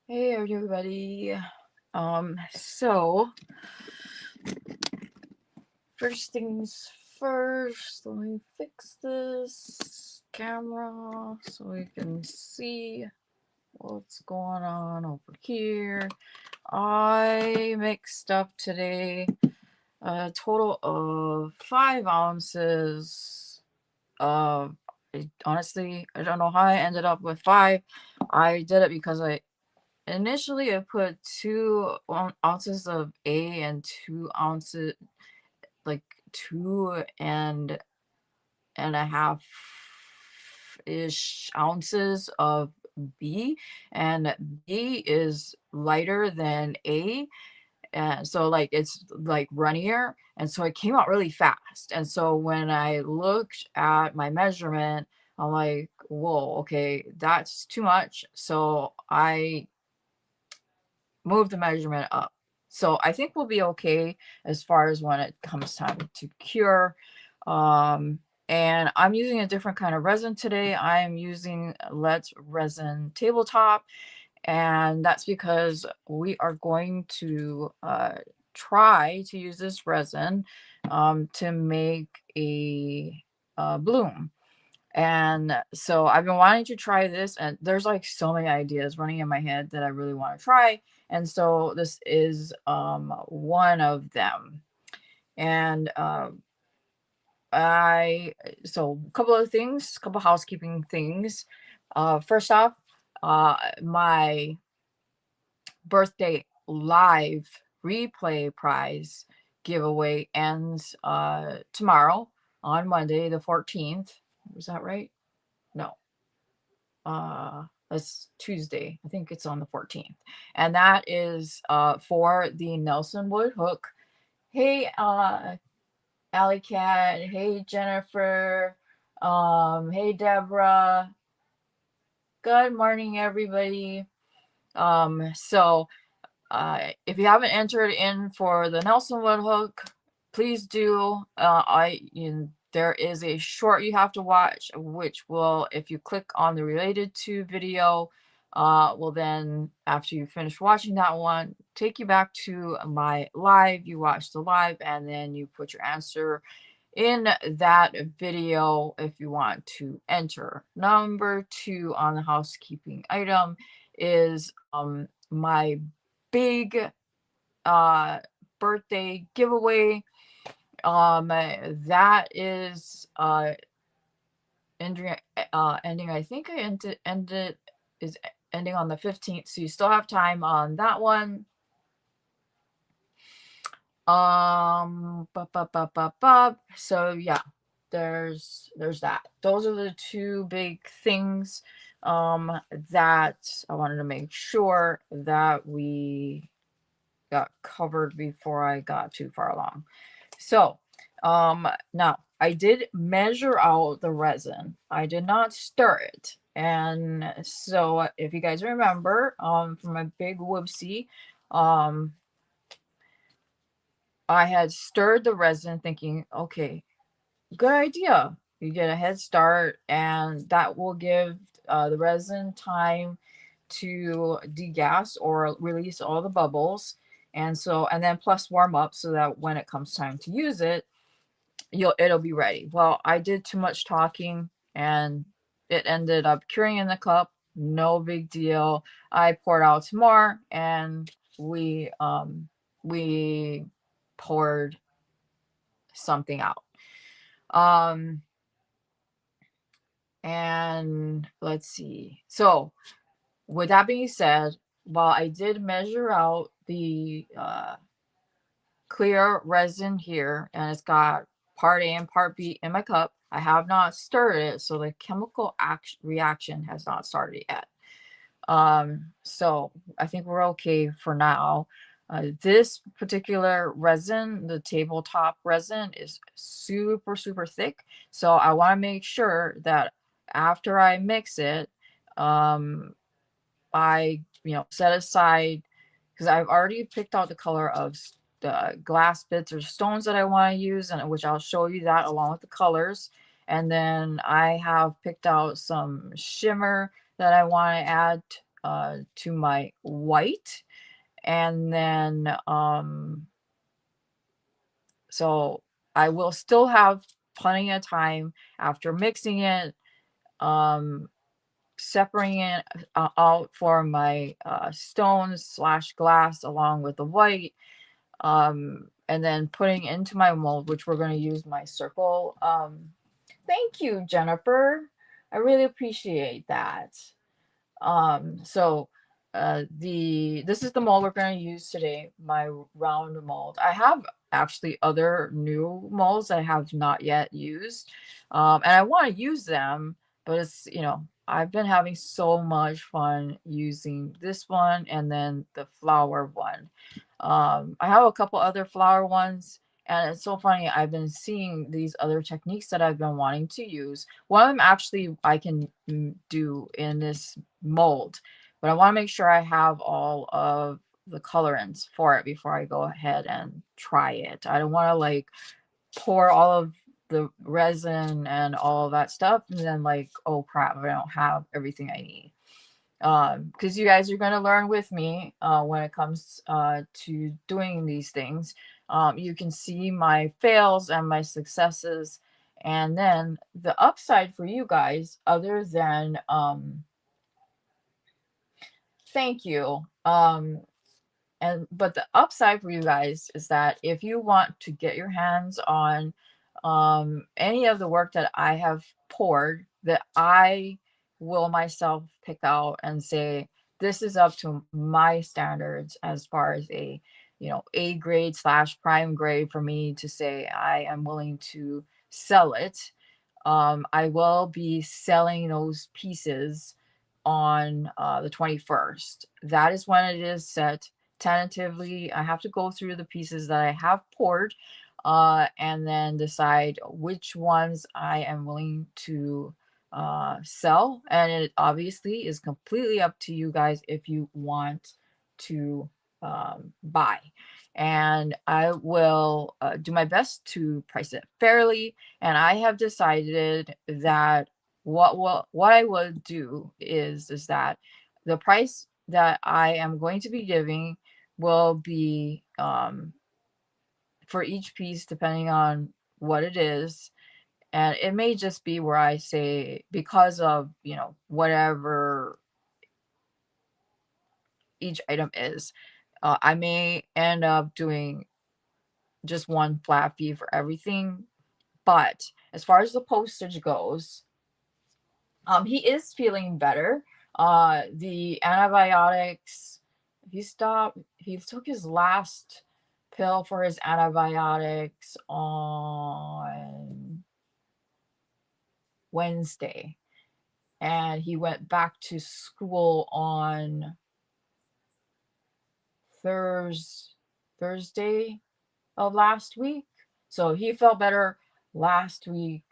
Hey everybody. So first things first, let me fix this camera so we can see what's going on over here. I mixed up today a total of 5 ounces of honestly, I don't know how I ended up with five. I did it because initially, I put 2 ounces of A and 2 ounces, like 2.5 ish ounces of B, and B is lighter than A, and so like it's like runnier, and so it came out really fast. And so when I looked at my measurement, I'm like, whoa, okay, that's too much. So I move the measurement up. So I think we'll be okay as far as when it comes time to cure. And I'm using a different kind of resin today. I am using Let's Resin Tabletop, and that's because we are going to try to use this resin to make a bloom. And so I've been wanting to try this, and there's like so many ideas running in my head that I really want to try. And so this is one of them. And I so a couple of things, couple housekeeping things. First off, my birthday live replay prize giveaway ends tomorrow on Monday the 14th. Was that right? No. That's Tuesday. I think it's on the 14th. And that is for the Nelson Wood hook. Hey, Alley Cat. Hey, Jennifer. Hey, Deborah. Good morning, everybody. So if you haven't entered in for the Nelson Wood hook, please do. There is a short you have to watch, which will, if you click on the related to video, will then, after you finish watching that one, take you back to my live. You watch the live, and then you put your answer in that video if you want to enter. Number two on the housekeeping item is my big birthday giveaway. That is ending, I think I ended is ending on the 15th, so you still have time on that one. So yeah, there's that. Those are the two big things that I wanted to make sure that we got covered before I got too far along. So now I did measure out the resin. I did not stir it. And so if you guys remember from my big whoopsie, I had stirred the resin thinking, okay, good idea. You get a head start, and that will give the resin time to degas or release all the bubbles. And so, and then plus warm up so that when it comes time to use it, it'll be ready. Well, I did too much talking, and it ended up curing in the cup. No big deal. I poured out some more, and we poured something out. And let's see. So with that being said, while I did measure out the clear resin here, and it's got part A and part B in my cup, I have not stirred it, so the chemical reaction has not started yet. So I think we're okay for now. This particular resin, the tabletop resin, is super, super thick. So I want to make sure that after I mix it, I, set aside, because I've already picked out the color of the glass bits or stones that I want to use, and which I'll show you that along with the colors. And then I have picked out some shimmer that I want to add to my white, and then so I will still have plenty of time after mixing it, um, separating it out for my stones slash glass along with the white, and then putting into my mold, which we're going to use my circle. Thank you, Jennifer. I really appreciate that. So this is the mold we're going to use today, my round mold. I have actually other new molds I have not yet used, and I want to use them, but it's, I've been having so much fun using this one and then the flower one. I have a couple other flower ones, and it's so funny. I've been seeing these other techniques that I've been wanting to use. One of them actually I can do in this mold, but I want to make sure I have all of the colorants for it before I go ahead and try it. I don't want to like pour all of the resin and all of that stuff and then like, oh crap, I don't have everything I need. Because you guys are going to learn with me when it comes to doing these things. You can see my fails and my successes, and then the upside for you guys, other than thank you. But the upside for you guys is that if you want to get your hands on any of the work that I have poured, that I will myself pick out and say this is up to my standards as far as a A grade slash prime grade for me to say I am willing to sell it. I will be selling those pieces on the 21st. That is when it is set tentatively. I have to go through the pieces that I have poured and then decide which ones I am willing to sell. And it obviously is completely up to you guys if you want to buy. And I will do my best to price it fairly. And I have decided that what I will do is that the price that I am going to be giving will be for each piece depending on what it is, and it may just be where I say because of whatever each item is, I may end up doing just one flat fee for everything. But as far as the postage goes, he is feeling better. The antibiotics, he took his last pill for his antibiotics on Wednesday, and he went back to school on Thursday of last week. So he felt better last week.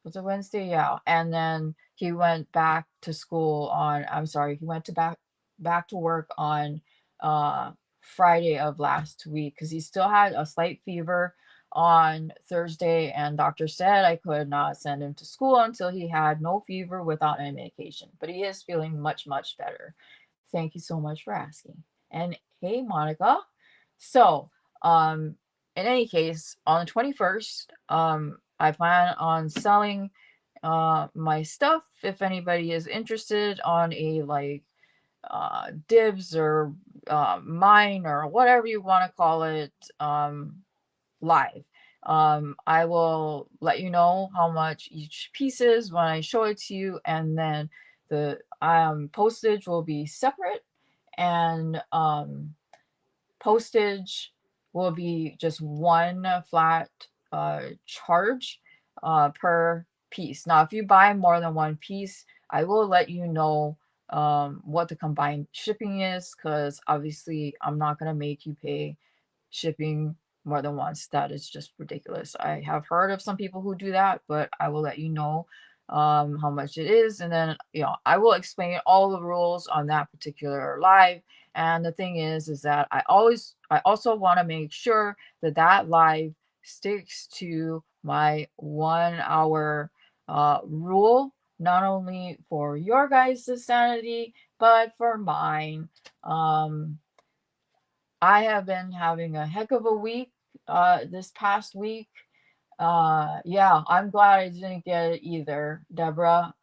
Was it Wednesday? Yeah. And then he went back to school on, I'm sorry, he went to back to work on uh Friday of last week because he still had a slight fever on Thursday, and doctor said I could not send him to school until he had no fever without any medication. But he is feeling much, much better. Thank you so much for asking. And hey, Monica. So, in any case, on the 21st, I plan on selling my stuff if anybody is interested on a like dibs or mine or whatever you want to call it live. I will let you know how much each piece is when I show it to you, and then the postage will be separate, and postage will be just one flat charge per piece. Now, if you buy more than one piece, I will let you know what the combined shipping is, because obviously I'm not going to make you pay shipping more than once. That is just ridiculous. I have heard of some people who do that, but I will let you know how much it is, and then I will explain all the rules on that particular live. And the thing is that I also want to make sure that that live sticks to my 1 hour rule, not only for your guys' sanity, but for mine. Um, I have been having a heck of a week this past week. Yeah, I'm glad I didn't get it either, Deborah.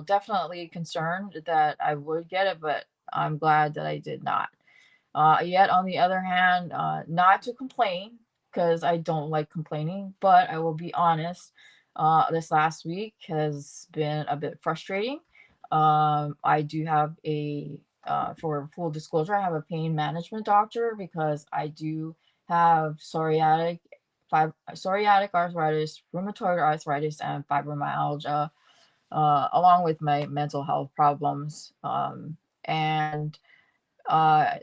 Definitely concerned that I would get it, but I'm glad that I did not. Yet, on the other hand, not to complain, because I don't like complaining, but I will be honest, this last week has been a bit frustrating. I do have for full disclosure, I have a pain management doctor because I do have psoriatic arthritis, rheumatoid arthritis, and fibromyalgia, along with my mental health problems.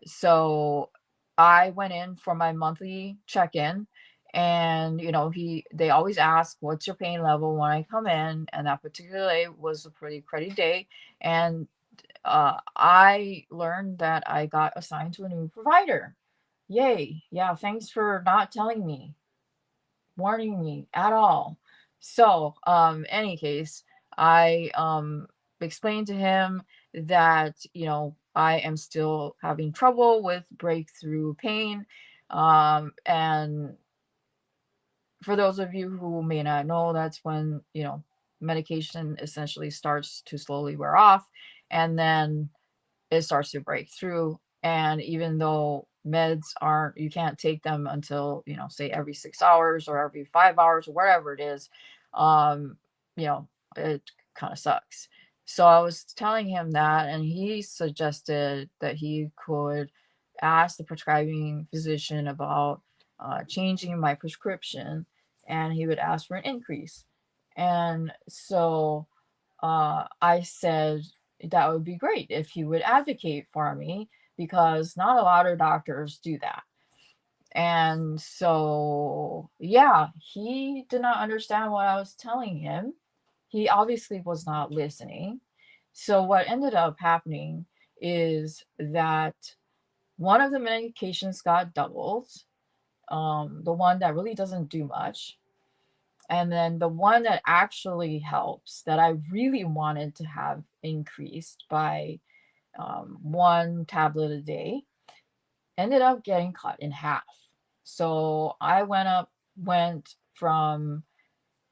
So I went in for my monthly check-in, and they always ask, what's your pain level when I come in? And that particular day was a pretty cruddy day. And I learned that I got assigned to a new provider. Yay. Yeah, thanks for not telling me, warning me at all. So, any case, I explained to him that, I am still having trouble with breakthrough pain. And for those of you who may not know, that's when, medication essentially starts to slowly wear off, and then it starts to break through. And even though meds aren't, you can't take them until, say every 6 hours or every 5 hours or whatever it is, um, you know, it kind of sucks. So I was telling him that, and he suggested that he could ask the prescribing physician about changing my prescription, and he would ask for an increase. And so I said that would be great if he would advocate for me, because not a lot of doctors do that. And so, yeah, he did not understand what I was telling him. He obviously was not listening. So, what ended up happening is that one of the medications got doubled, the one that really doesn't do much. And then the one that actually helps, that I really wanted to have increased by one tablet a day, ended up getting cut in half. So I went from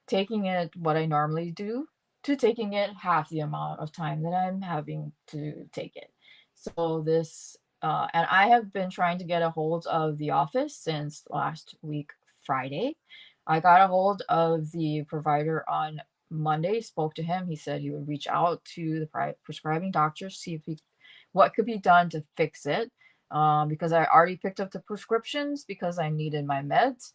taking it what I normally do to taking it half the amount of time that I'm having to take it. So and I have been trying to get a hold of the office since last week, Friday. I got a hold of the provider on Monday, spoke to him. He said he would reach out to the prescribing doctor, see what could be done to fix it. Because I already picked up the prescriptions because I needed my meds.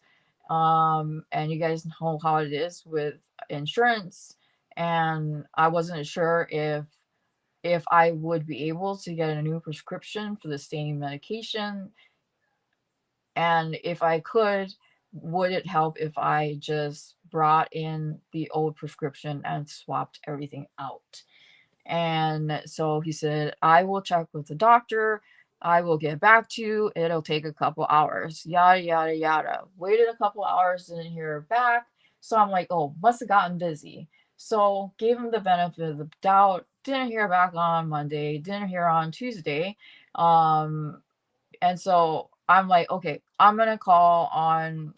And you guys know how it is with insurance. And I wasn't sure if I would be able to get a new prescription for the same medication. And if I could, would it help if I just brought in the old prescription and swapped everything out? And so he said, I will check with the doctor. I will get back to you. It'll take a couple hours. Yada, yada, yada. Waited a couple hours, didn't hear back. So I'm like, oh, must have gotten busy. So gave him the benefit of the doubt. Didn't hear back on Monday. Didn't hear on Tuesday. Um, and so I'm like, okay, I'm going to call on,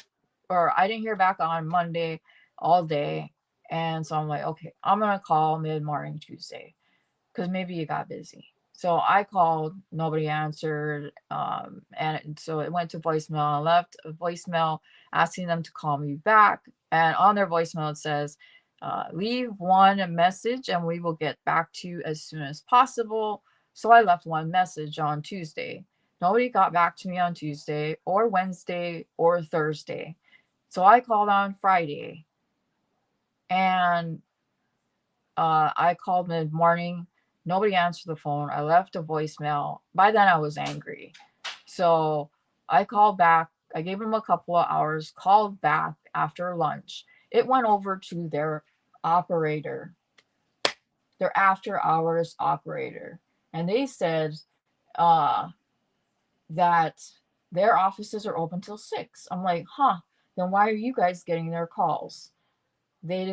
or I didn't hear back on Monday all day. And so I'm like, okay, I'm going to call mid morning Tuesday, because maybe you got busy. So I called, nobody answered, and so it went to voicemail. I left a voicemail asking them to call me back, and on their voicemail it says, leave one message and we will get back to you as soon as possible. So I left one message on Tuesday. Nobody got back to me on Tuesday or Wednesday or Thursday. So I called on Friday, and I called mid morning. Nobody answered the phone. I left a voicemail. By then, I was angry. So I called back. I gave them a couple of hours, called back after lunch. It went over to their operator, their after hours operator. And they said uh, that their offices are open till 6. I'm like, huh, then why are you guys getting their calls? They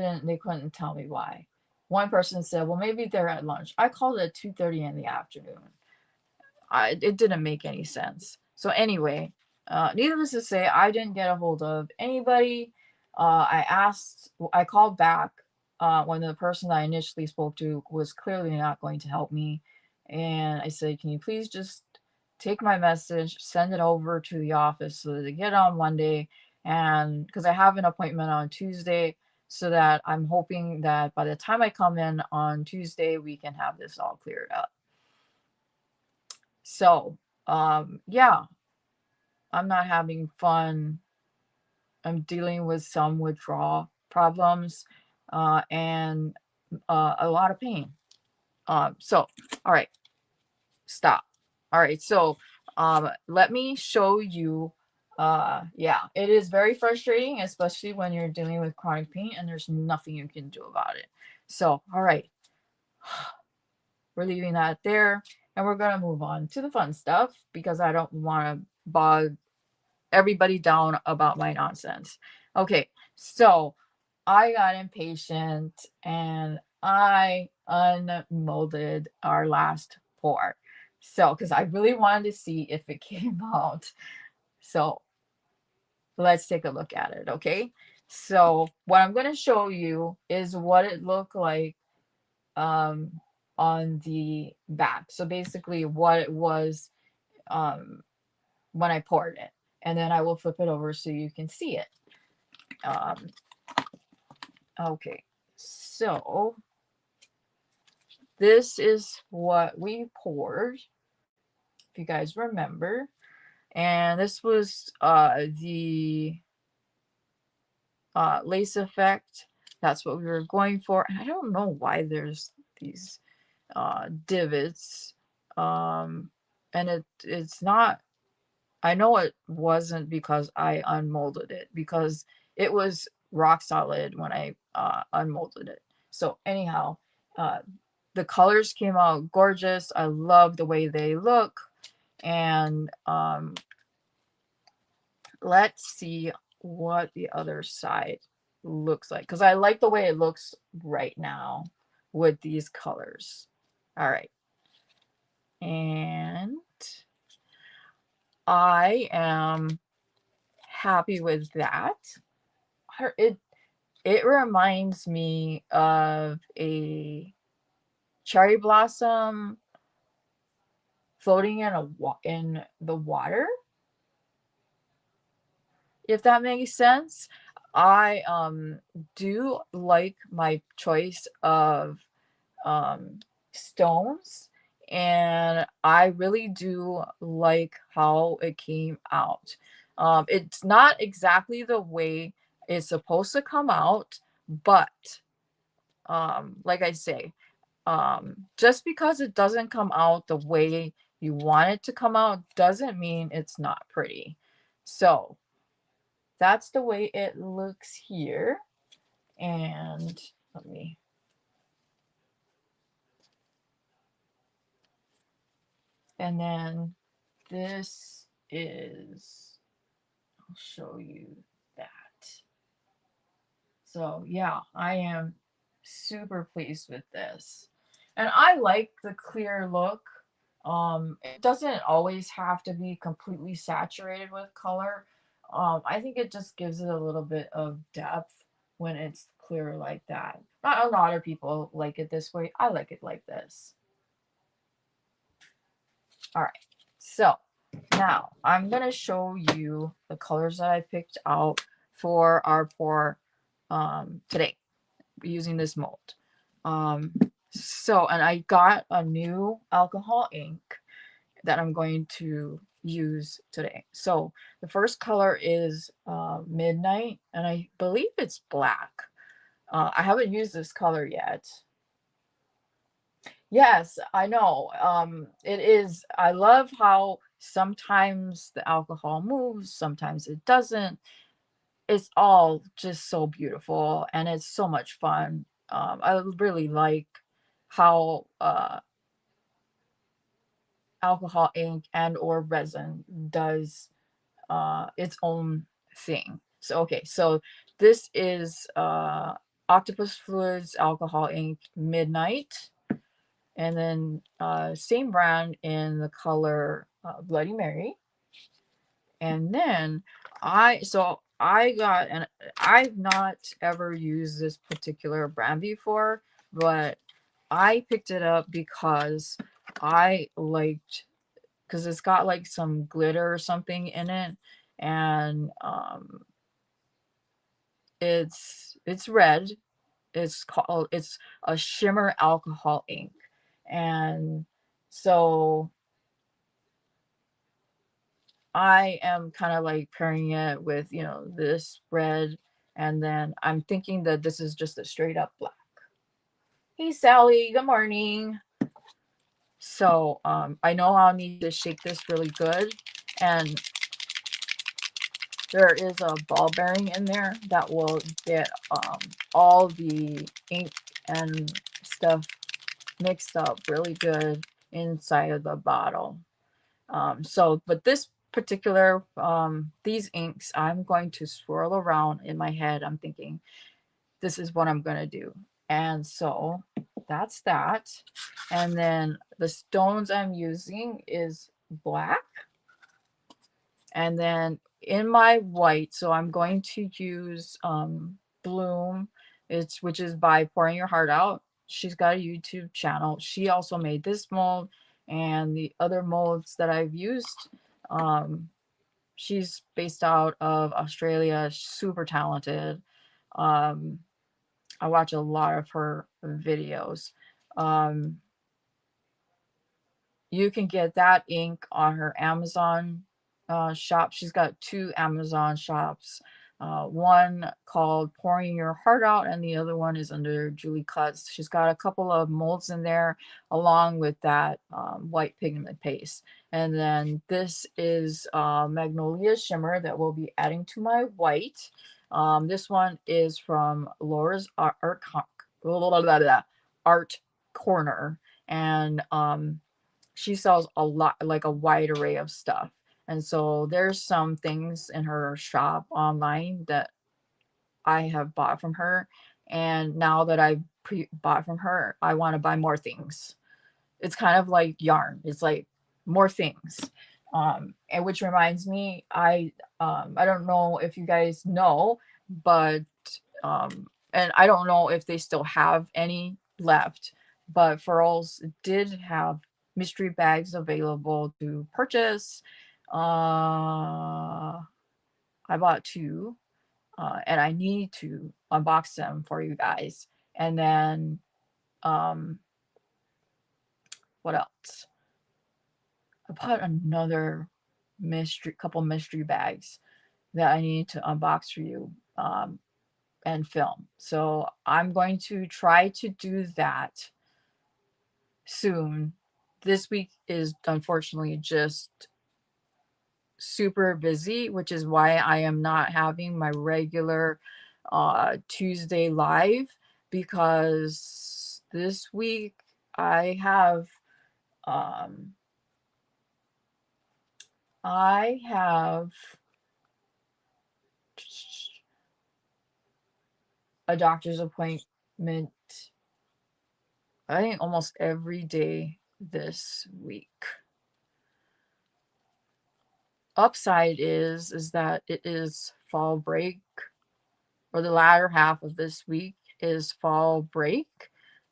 couldn't tell me why. One person said, well, maybe they're at lunch. I called at 2:30 in the afternoon. It didn't make any sense. So anyway, needless to say, I didn't get a hold of anybody. I called back when the person that I initially spoke to was clearly not going to help me. And I said, can you please just take my message, send it over to the office so that they get it on Monday? And because I have an appointment on Tuesday, so that I'm hoping that by the time I come in on Tuesday, we can have this all cleared up. So, yeah, I'm not having fun. I'm dealing with some withdrawal problems and a lot of pain. So, all right, stop. All right, so let me show you. Yeah, it is very frustrating, especially when you're dealing with chronic pain and there's nothing you can do about it. So, all right, we're leaving that there and we're going to move on to the fun stuff because I don't want to bog everybody down about my nonsense. Okay, so I got impatient and I unmolded our last pour. So, because I really wanted to see if it came out. So, let's take a look at it, okay? So, what I'm going to show you is what it looked like um, on the back. So, basically, what it was when I poured it. And then I will flip it over so you can see it. Um, okay, so this is what we poured, if you guys remember. And this was the lace effect. That's what we were going for. And I don't know why there's these divots. And it's not, I know it wasn't because I unmolded it, because it was rock solid when I unmolded it. So anyhow, uh, the colors came out gorgeous. I love the way they look. And let's see what the other side looks like, because I like the way it looks right now with these colors. All right. And I am happy with that. It reminds me of a cherry blossom floating in the water, if that makes sense. I do like my choice of stones, and I really do like how it came out. It's not exactly the way it's supposed to come out, but like I say, just because it doesn't come out the way you want it to come out doesn't mean it's not pretty. So that's the way it looks here. And let me, and then this is, I'll show you that. So yeah, I am super pleased with this. And I like the clear look. It doesn't always have to be completely saturated with color. I think it just gives it a little bit of depth when it's clear like that. Not a lot of people like it this way. I like it like this. All right. So now I'm going to show you the colors that I picked out for our pour today using this mold. And I got a new alcohol ink that I'm going to use today. So the first color is Midnight, and I believe it's black. I haven't used this color yet. Yes, I know. It is. I love how sometimes the alcohol moves, sometimes it doesn't. It's all just so beautiful and it's so much fun. I really like how alcohol ink and or resin does its own thing. So okay, so this is Octopus Fluids Alcohol Ink Midnight, and then same brand in the color Bloody Mary. And then I got, and I've not ever used this particular brand before, but I picked it up because I liked, because it's got like some glitter or something in it, and it's red. It's a shimmer alcohol ink, and so I am kind of like pairing it with, this red, and then I'm thinking that this is just a straight up black. Hey Sally, good morning. So I know I'll need to shake this really good, and there is a ball bearing in there that will get all the ink and stuff mixed up really good inside of the bottle. But this particular, these inks, I'm going to swirl around in my head. I'm thinking, this is what I'm going to do. And so that's that. And then the stones I'm using is black. And then in my white, so I'm going to use Bloom, which is by Pouring Your Heart Out. She's got a YouTube channel. She also made this mold and the other molds that I've used. Um, she's based out of Australia, super talented. Um, I watch a lot of her videos. Um, you can get that ink on her Amazon shop. She's got two Amazon shops. One called Pouring Your Heart Out, and the other one is under Julie Cuts. She's got a couple of molds in there, along with that white pigment paste. And then this is Magnolia Shimmer that we'll be adding to my white. This one is from Laura's Art Corner, and she sells a lot, like a wide array of stuff. And so there's some things in her shop online that I have bought from her. And now that I've bought from her, I want to buy more things. It's kind of like yarn. It's like more things. And which reminds me, I don't know if you guys know, but and I don't know if they still have any left, but Furls did have mystery bags available to purchase. I bought two, and I need to unbox them for you guys. And then, um, what else? I bought another couple mystery bags that I need to unbox for you and film. So I'm going to try to do that soon. This week is unfortunately just super busy, which is why I am not having my regular Tuesday live, because this week I have um I have a doctor's appointment, I think almost every day this week. Upside is that it is fall break, or the latter half of this week is fall break.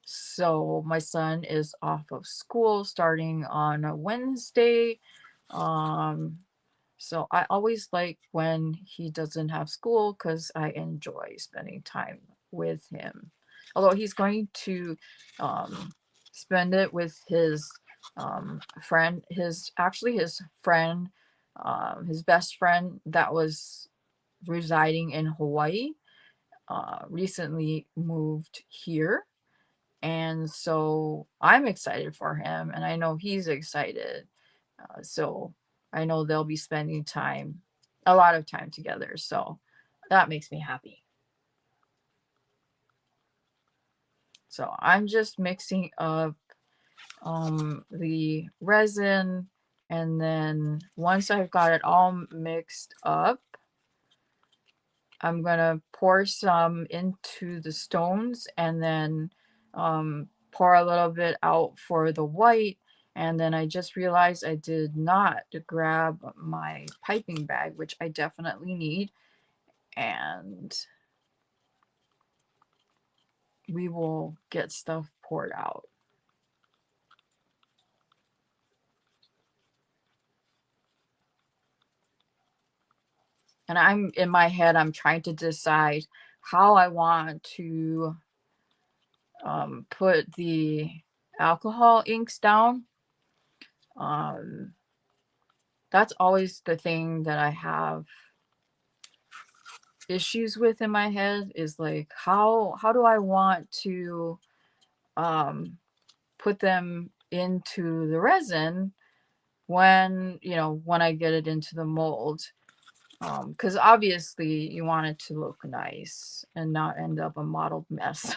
So my son is off of school starting on a Wednesday. Um, so I always like when he doesn't have school because I enjoy spending time with him. Although he's going to um, spend it with his friend, his friend, his best friend that was residing in Hawaii, recently moved here. And so I'm excited for him, and I know he's excited. So I know they'll be spending a lot of time together. So that makes me happy. So I'm just mixing up the resin, and then once I've got it all mixed up, I'm gonna pour some into the stones and then pour a little bit out for the white. And then I just realized I did not grab my piping bag, which I definitely need. And we will get stuff poured out. And I'm in my head, I'm trying to decide how I want to put the alcohol inks down. Um, that's always the thing that I have issues with in my head is like how do I want to um, put them into the resin when when I get it into the mold. Because obviously you want it to look nice and not end up a mottled mess.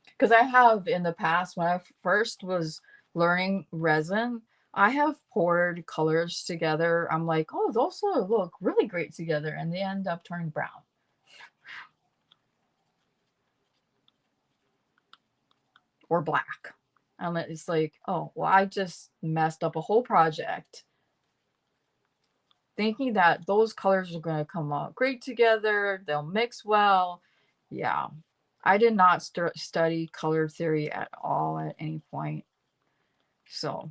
Because I have in the past, when I first was learning resin, I have poured colors together. I'm like, oh, those look really great together, and they end up turning brown or black. And it's like, oh, well, I just messed up a whole project thinking that those colors are going to come out great together, they'll mix well. Yeah, I did not study color theory at all at any point. So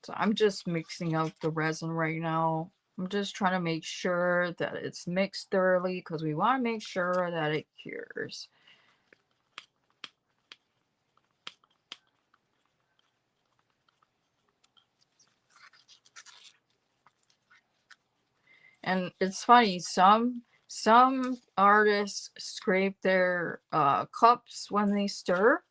So I'm just mixing up the resin right now. I'm just trying to make sure that it's mixed thoroughly because we want to make sure that it cures. And it's funny, some artists scrape their cups when they stir.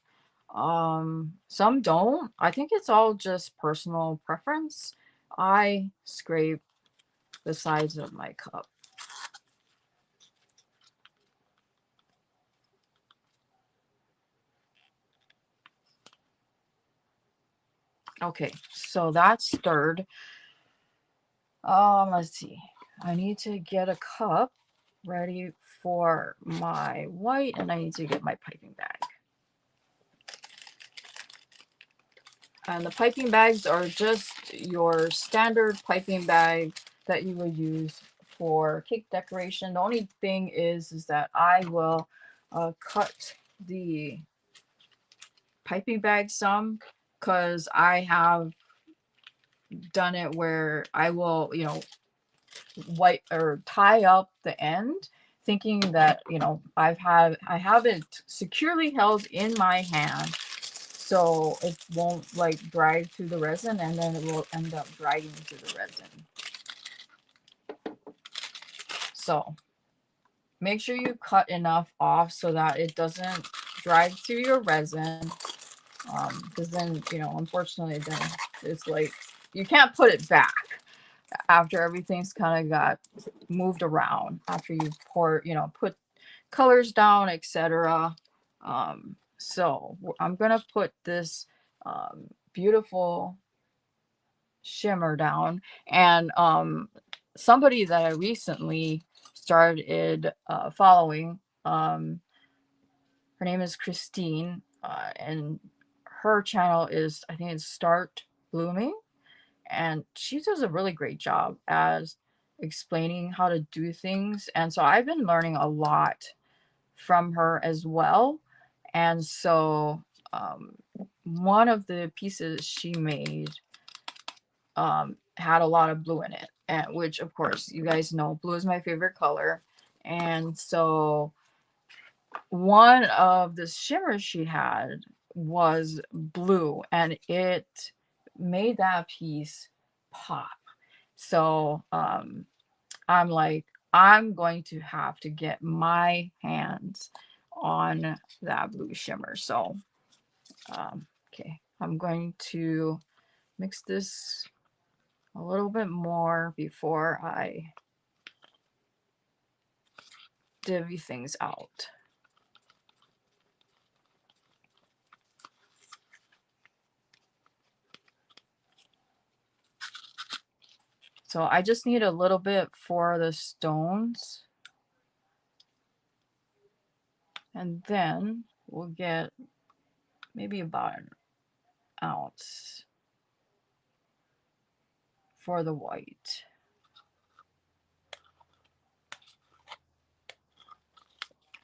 Some don't. I think it's all just personal preference. I scrape the sides of my cup. Okay, so that's stirred. Let's see. I need to get a cup ready for my white, and I need to get my piping bag. And the piping bags are just your standard piping bag that you would use for cake decoration. The only thing is that I will cut the piping bag some because I have done it where I will, white or tie up the end thinking that I have it securely held in my hand so it won't like drag through the resin, and then it will end up dragging through the resin. So make sure you cut enough off so that it doesn't drag through your resin, because then unfortunately then it's like you can't put it back after everything's kind of got moved around after you put colors down, etc. So I'm gonna put this beautiful shimmer down, and somebody that I recently started following, her name is Christine, and her channel is, I think it's Start Blooming, and she does a really great job as explaining how to do things. And so I've been learning a lot from her as well. And so one of the pieces she made had a lot of blue in it, and which of course you guys know blue is my favorite color. And so one of the shimmers she had was blue, and it made that piece pop. So I'm like, I'm going to have to get my hands on that blue shimmer. So okay, I'm going to mix this a little bit more before I divvy things out. So I just need a little bit for the stones. And then we'll get maybe about an ounce for the white.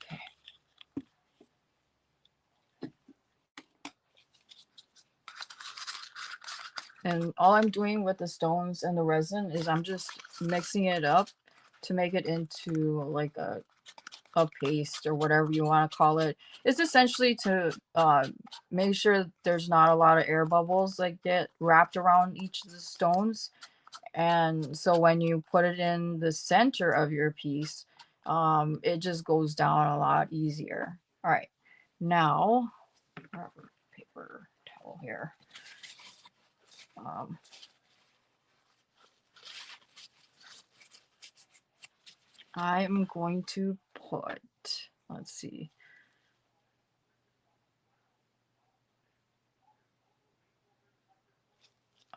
Okay. And all I'm doing with the stones and the resin is I'm just mixing it up to make it into like a paste or whatever you want to call it. It's essentially to make sure there's not a lot of air bubbles that get wrapped around each of the stones. And so when you put it in the center of your piece, it just goes down a lot easier. All right, now, paper towel here. I'm going to put, let's see.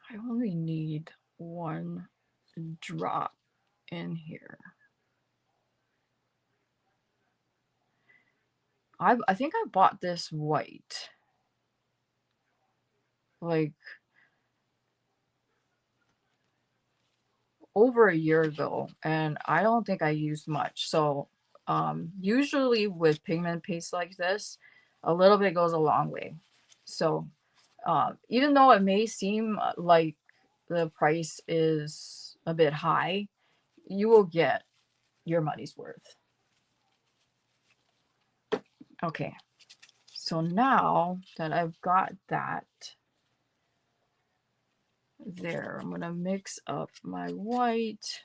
I only need one drop in here. I think I bought this white like over a year ago, and I don't think I used much. So usually with pigment paste like this, a little bit goes a long way. So even though it may seem like the price is a bit high, you will get your money's worth. Okay, so now that I've got that there, I'm gonna mix up my white.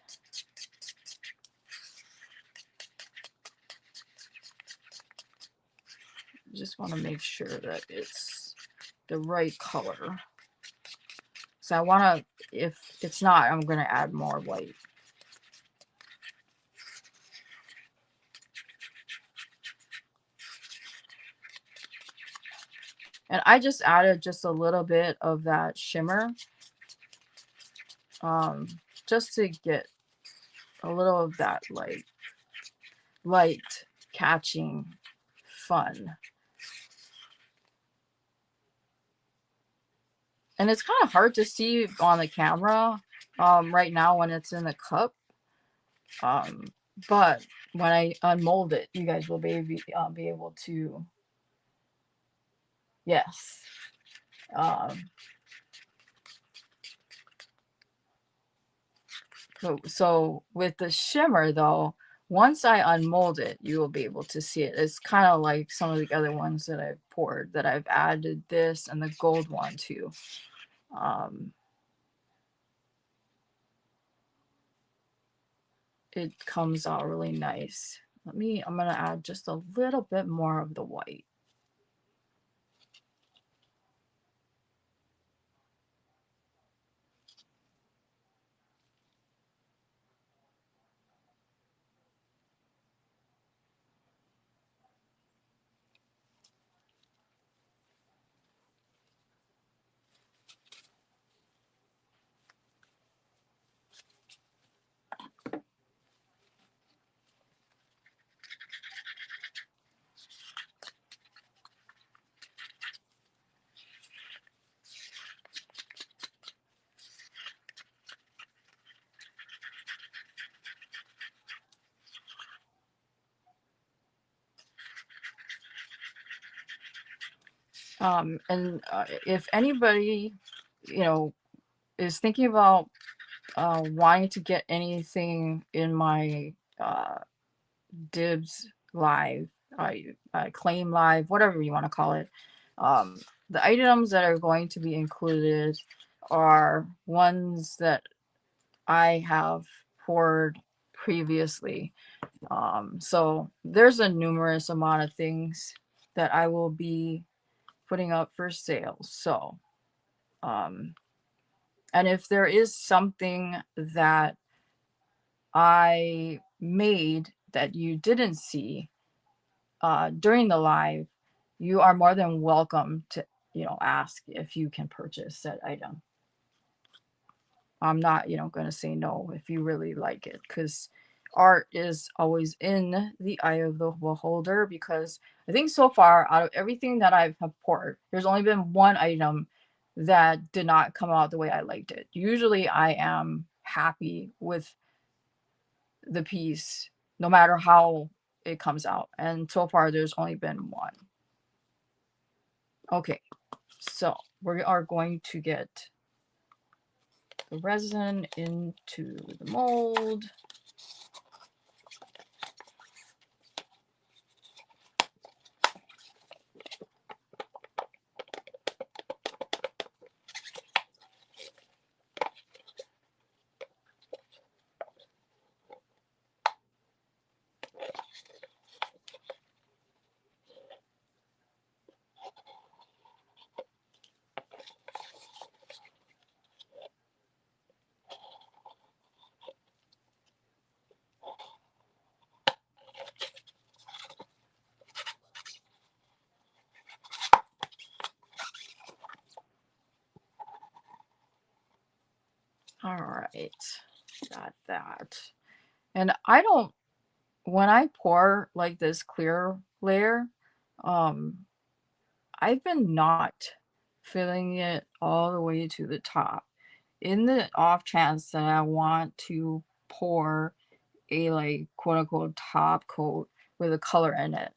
Just want to make sure that it's the right color. So I want to, if it's not, I'm going to add more white. And I just added just a little bit of that shimmer, just to get a little of that like light catching fun. And it's kind of hard to see on the camera right now when it's in the cup. But when I unmold it, you guys will be able to, yes. So with the shimmer though, once I unmold it, you will be able to see it. It's kind of like some of the other ones that I've poured, that I've added this and the gold one too. It comes out really nice. I'm gonna add just a little bit more of the white. And if anybody, you know, is thinking about wanting to get anything in my Dibs live, claim live, whatever you want to call it, the items that are going to be included are ones that I have poured previously. So there's a numerous amount of things that I will be putting up for sale. So, um, and if there is something that I made that you didn't see during the live, you are more than welcome to, ask if you can purchase that item. I'm not, going to say no if you really like it, because art is always in the eye of the beholder. Because I think so far, out of everything that I've have poured, there's only been one item that did not come out the way I liked it. Usually I am happy with the piece no matter how it comes out. And so far, there's only been one. Okay, so we are going to get the resin into the mold. All right, got that. And when I pour like this clear layer, um, I've been not filling it all the way to the top. In the off chance that I want to pour a like quote unquote top coat with a color in it.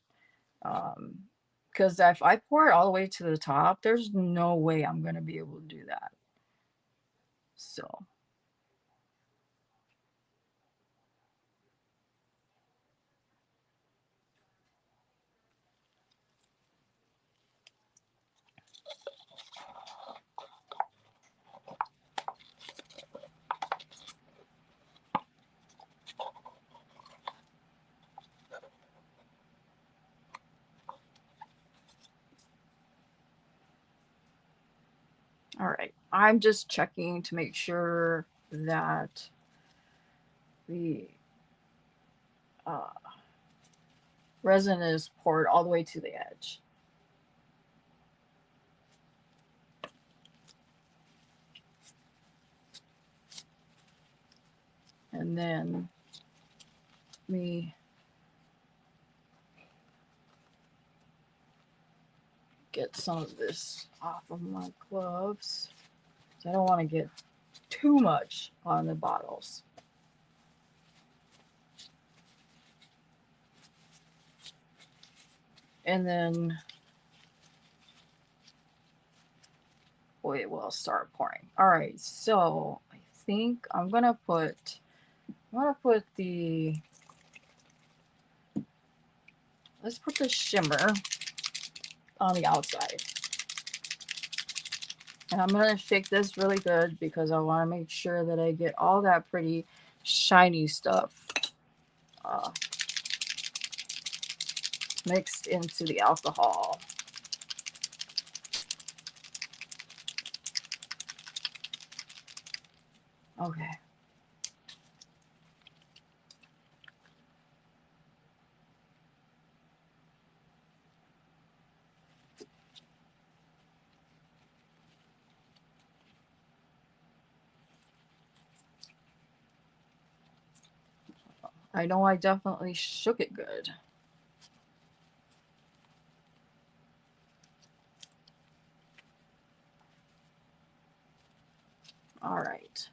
Because if I pour it all the way to the top, there's no way I'm gonna be able to do that. So all right, I'm just checking to make sure that the uh, resin is poured all the way to the edge. And then me get some of this off of my gloves. I don't want to get too much on the bottles. And then we will start pouring. All right, so I think I'm gonna put the, let's put the shimmer on the outside. And I'm gonna shake this really good because I want to make sure that I get all that pretty shiny stuff uh, mixed into the alcohol. Okay. I know I definitely shook it good. All right.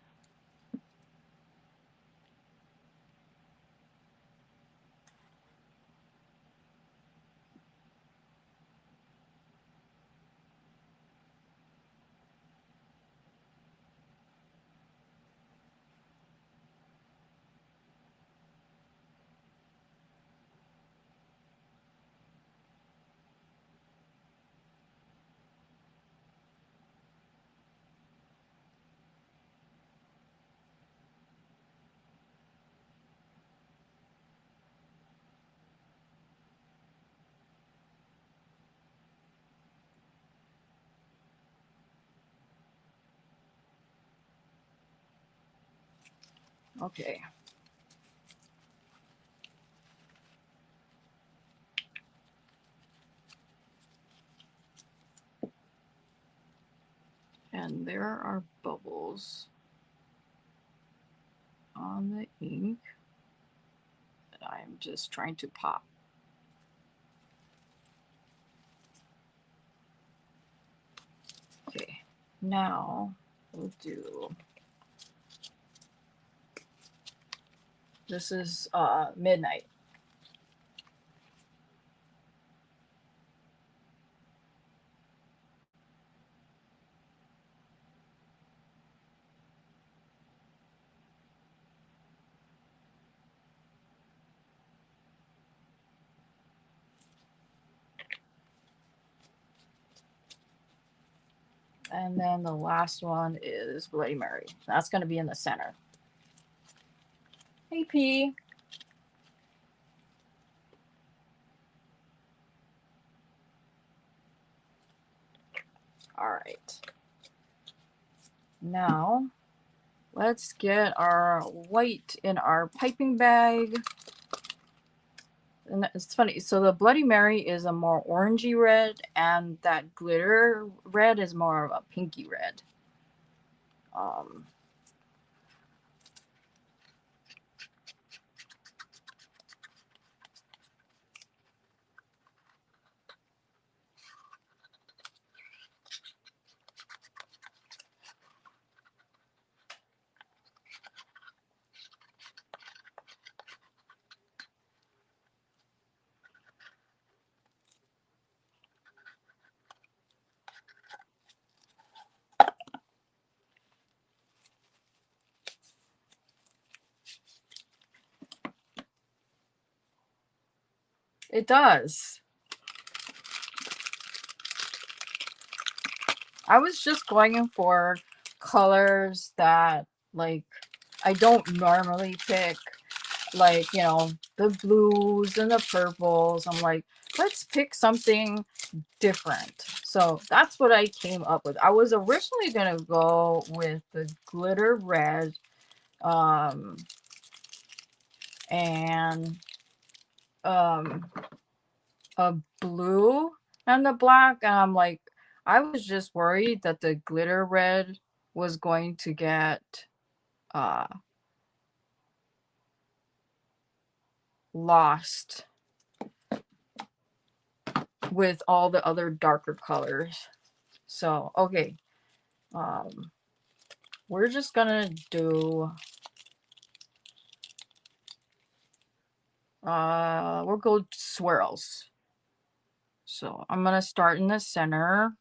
Okay. And there are bubbles on the ink that I'm just trying to pop. Okay, now we'll do, this is midnight. And then the last one is Bloody Mary. That's going to be in the center. Hey, P. All right. Now, let's get our white in our piping bag. And it's funny. So the Bloody Mary is a more orangey red, and that glitter red is more of a pinky red. It does. I was just going for colors that, like, I don't normally pick, like, you know, the blues and the purples. I'm like, let's pick something different. So that's what I came up with. I was originally going to go with the glitter red and a blue and the black. And I'm like, I was just worried that the glitter red was going to get uh, lost with all the other darker colors. So, okay. We're just gonna do, we'll go swirls. So I'm gonna start in the center.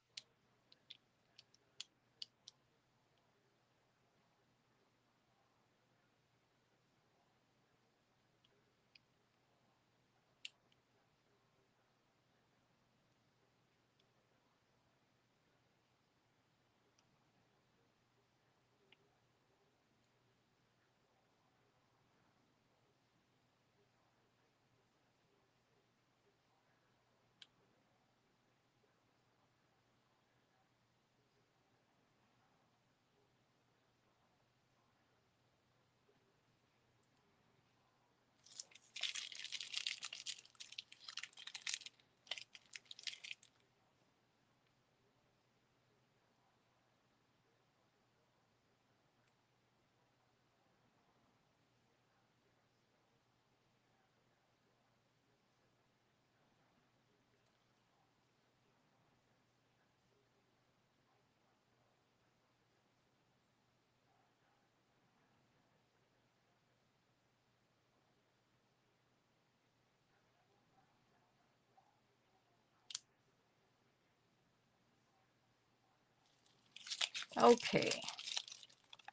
Okay.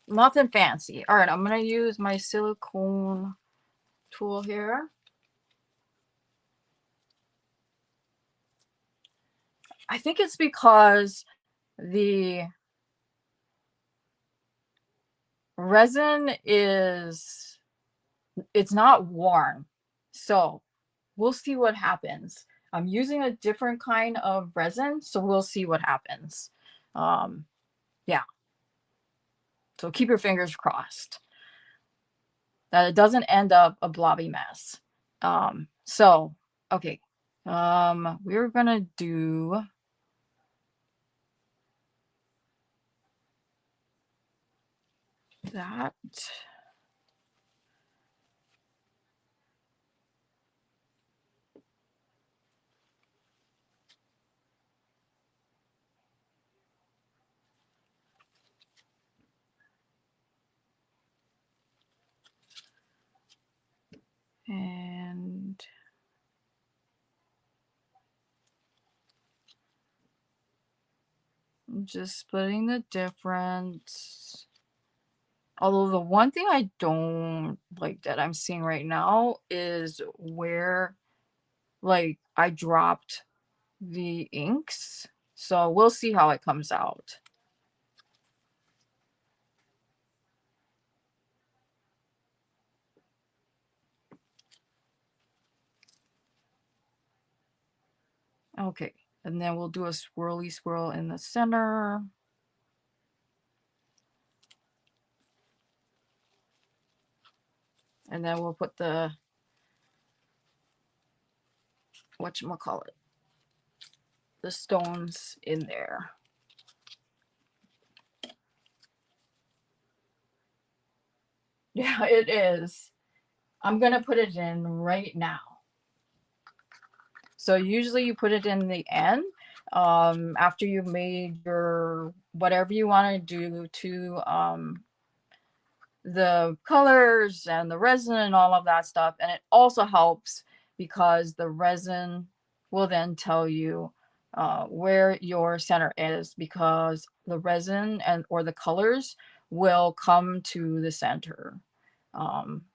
Nothing fancy. All right, I'm gonna use my silicone tool here. I think it's because the resin is, it's not warm. So we'll see what happens. I'm using a different kind of resin, so we'll see what happens. Yeah. So keep your fingers crossed. that it doesn't end up a blobby mess. So, okay. We're gonna do that. And just splitting the difference. Although the one thing I don't like that I'm seeing right now is where like I dropped the inks. So we'll see how it comes out. Okay, and then we'll do a swirly swirl in the center. And then we'll put the whatchamacallit, the stones in there. Yeah, it is. I'm gonna put it in right now. So usually you put it in the end, after you've made your whatever you want to do to the colors and the resin and all of that stuff. And it also helps because the resin will then tell you where your center is, because the resin and or the colors will come to the center. Um,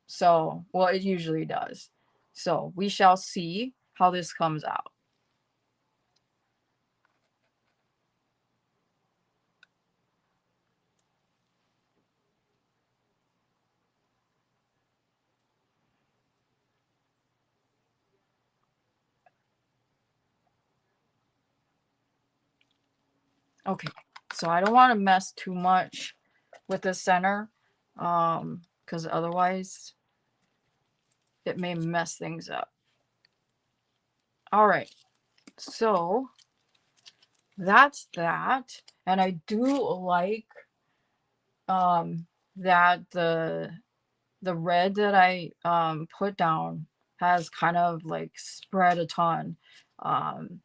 so, well, it usually does. So we shall see how this comes out. Okay, so I don't want to mess too much with the center, because otherwise it may mess things up. All right, so that's that. And I do like that the red that I put down has kind of like spread a ton. Um,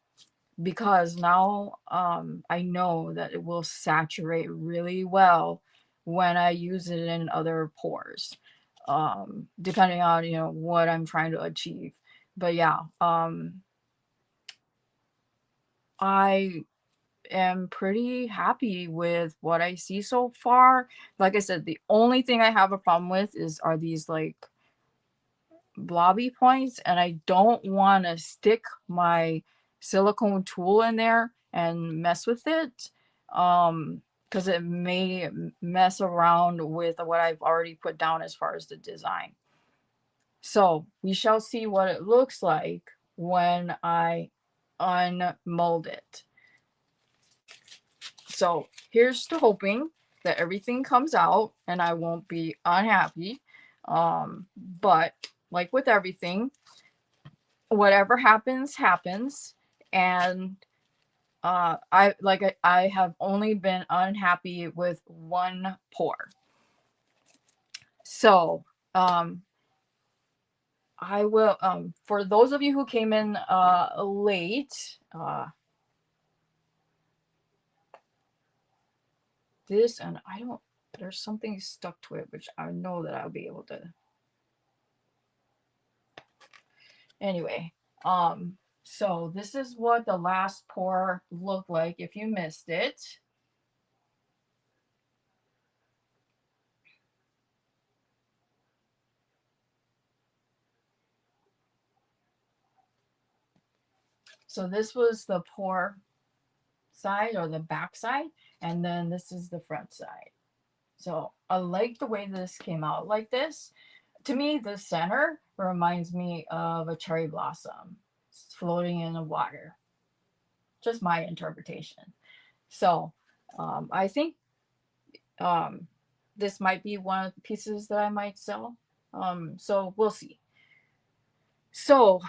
because now I know that it will saturate really well when I use it in other pores, depending on what I'm trying to achieve. But yeah, I am pretty happy with what I see so far. Like I said, the only thing I have a problem with are these like blobby points, and I don't want to stick my silicone tool in there and mess with it, because it may mess around with what I've already put down as far as the design. So we shall see what it looks like when I unmold it. So here's to hoping that everything comes out and I won't be unhappy. But like with everything, whatever happens, happens. And I have only been unhappy with one pour. So I will for those of you who came in late, this, and I don't, there's something stuck to it, which I know that I'll be able to. Anyway, so this is what the last pour looked like if you missed it. So this was the pour side or the back side, and then this is the front side. So I like the way this came out like this. To me, the center reminds me of a cherry blossom floating in the water. Just my interpretation. So I think um, this might be one of the pieces that I might sell. So we'll see. So,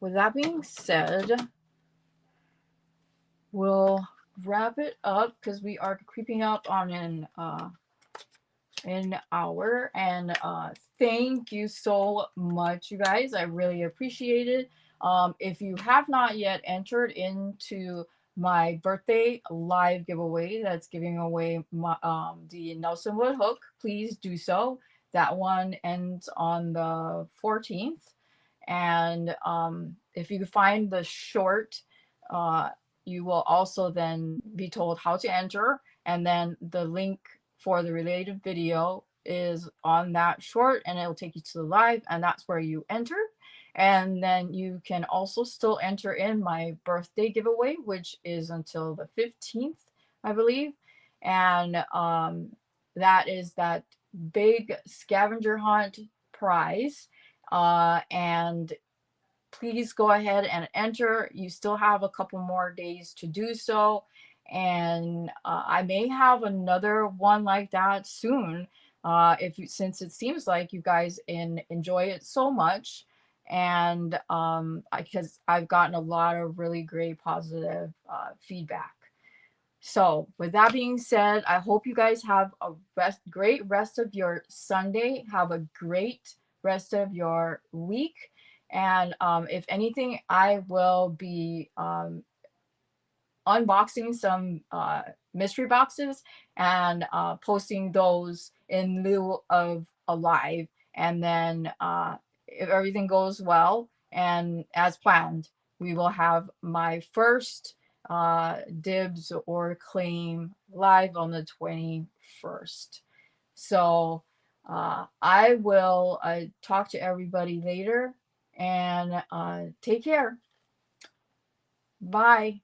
with that being said, we'll wrap it up because we are creeping up on an hour. And thank you so much, you guys. I really appreciate it. If you have not yet entered into my birthday live giveaway that's giving away the Nelson Wood hook, please do so. That one ends on the 14th. And if you find the short, uh, you will also then be told how to enter. And then the link for the related video is on that short, and it'll take you to the live, and that's where you enter. And then you can also still enter in my birthday giveaway, which is until the 15th, I believe. And that is that big scavenger hunt prize. And please go ahead and enter. You still have a couple more days to do so. And I may have another one like that soon. If you, since it seems like you guys enjoy it so much, and because I've gotten a lot of really great positive feedback. So, with that being said, I hope you guys have a great rest of your Sunday. Have a great rest of your week. And if anything, I will be unboxing some mystery boxes and posting those in lieu of a live. And then if everything goes well and as planned, we will have my first dibs or claim live on the 21st. So I will talk to everybody later, and take care. Bye.